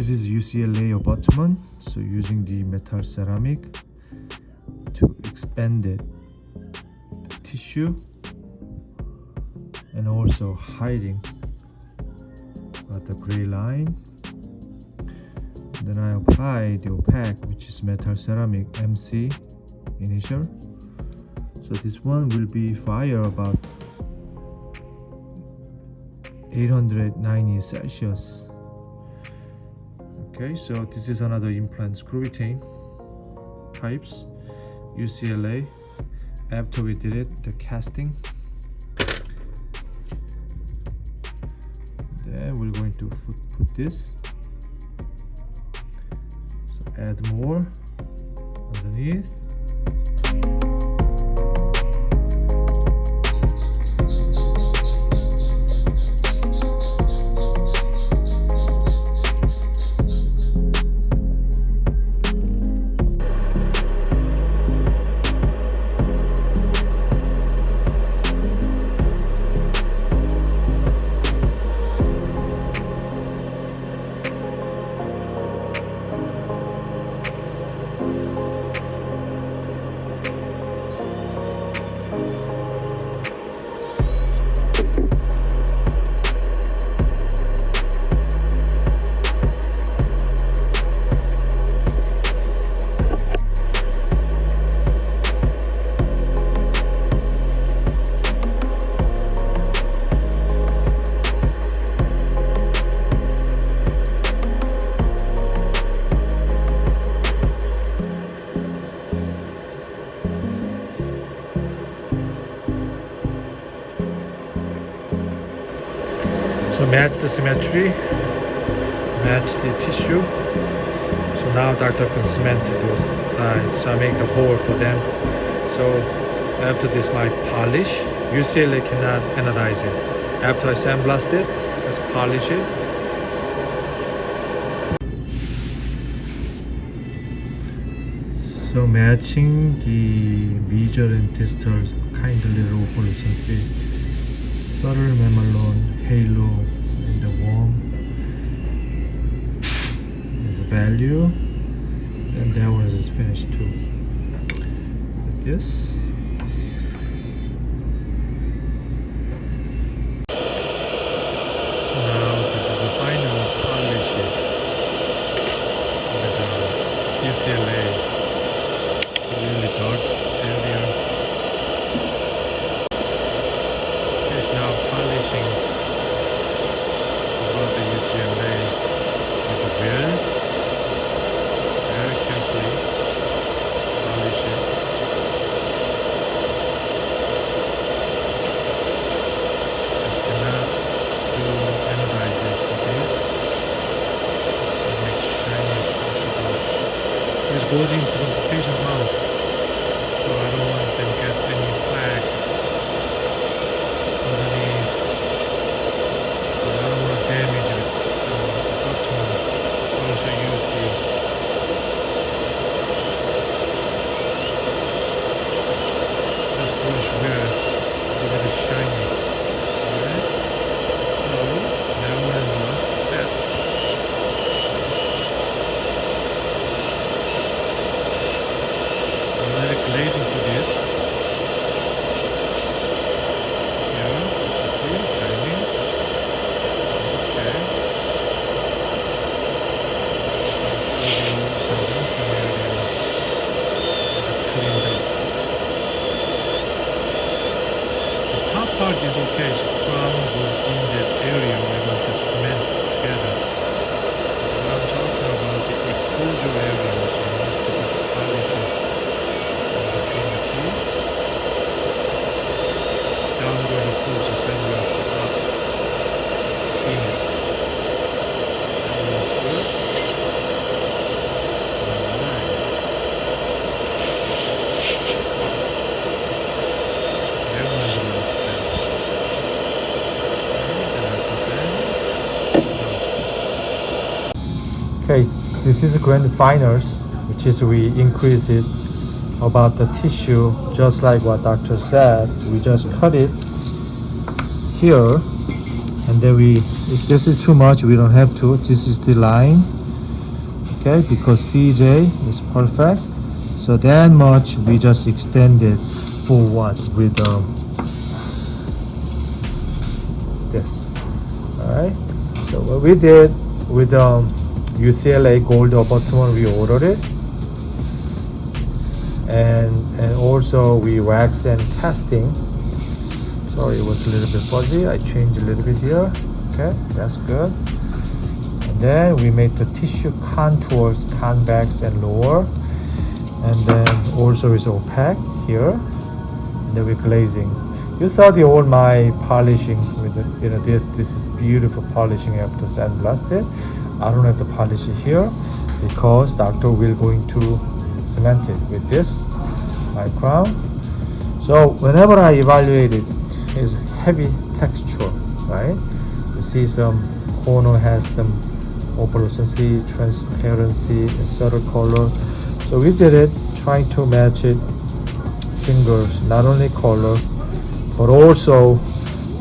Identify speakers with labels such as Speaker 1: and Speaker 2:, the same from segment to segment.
Speaker 1: This is UCLA abutment, so using the metal ceramic to expand it, the tissue, and also hiding the gray line. Then I apply the opaque, which is metal ceramic MC initial. So this one will be fire about 890 Celsius. Okay, so this is another implant screw retain types, UCLA. After we did it, the casting, then we're going to put this. So add more underneath. So match the symmetry, match the tissue. So now doctor can cement those sides. So I make a hole for them. So after this, my polish. UCLA cannot anodize it. After I sandblast it, let's polish it. So matching the major and distal kind of little opalescence, subtle mamelon, halo, and the worm, and the value, and that one is finished too. Like this. Now this is the final polish with UCLA. Really dark area. It's now polishing about the UCLA with the wheel. Very carefully polish it. Just cannot do anodize it for this. To make shiny as possible. This goes into the patient's mouth. So I don't want them to get any plaque underneath. But I don't want to damage it. Abutment. I also use the just brush where to get it shiny. Alright? So that one is the last step. Glazing to this. Yeah, you see, shining. Okay. This top part is okay, so crown goes in that area where we want to cement together. But I'm talking about the exposure area, so I must put the polishing. Now I'm going to pull the sandblast up, steam it. That one is good. Alright. That one is the last step. Okay, this is a grand finals, which is we increase it about the tissue, just like what doctor said. We just cut it here, and then if this is too much, we don't have to. This is the line, Okay, because CJ is perfect. So that much we just extended for what? With this. Alright. So what we did with UCLA gold abutment, we ordered it. And also we wax and casting. Sorry, it was a little bit fuzzy. I changed a little bit here. Okay, that's good. And then we make the tissue contours, convex and lower. And then also is opaque here. And then we're glazing. You saw the old my polishing with the, this is beautiful polishing after sandblasted. I don't have to polish it here because doctor will going to cement it with this my crown. So whenever I evaluate it, it's heavy texture, right? You see some corner has some opacity, transparency, and subtle color. So we did it trying to match it singles, not only color but also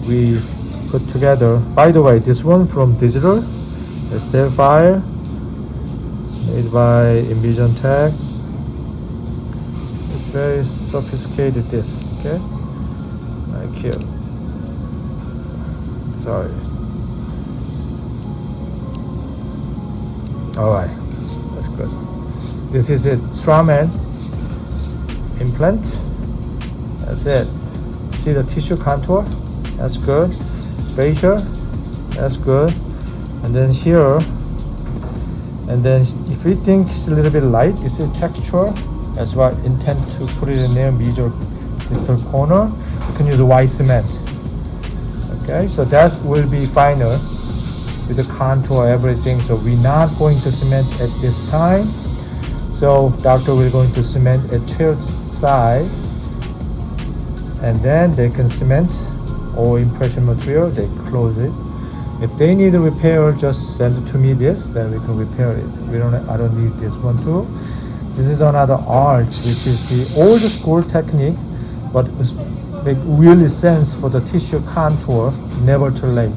Speaker 1: we put together. By the way, this one from digital, the Starfire, it's made by Envision Tech. It's very sophisticated this, okay? Like here. Sorry. Alright, that's good. This is it, Strawman implant. That's it. See the tissue contour? That's good. Facial? That's good. And then here, and then if you think it's a little bit light, this is texture. That's why I intend to put it in there, major distal corner. You can use a white cement. Okay, so that will be finer with the contour, everything. So we're not going to cement at this time. So doctor will going to cement at chair side, and then they can cement or impression material, they close it. If they need a repair, just send it to me this, then we can repair it. I don't need this one too. This is another art, which is the old school technique, but it make really sense for the tissue contour, never too late.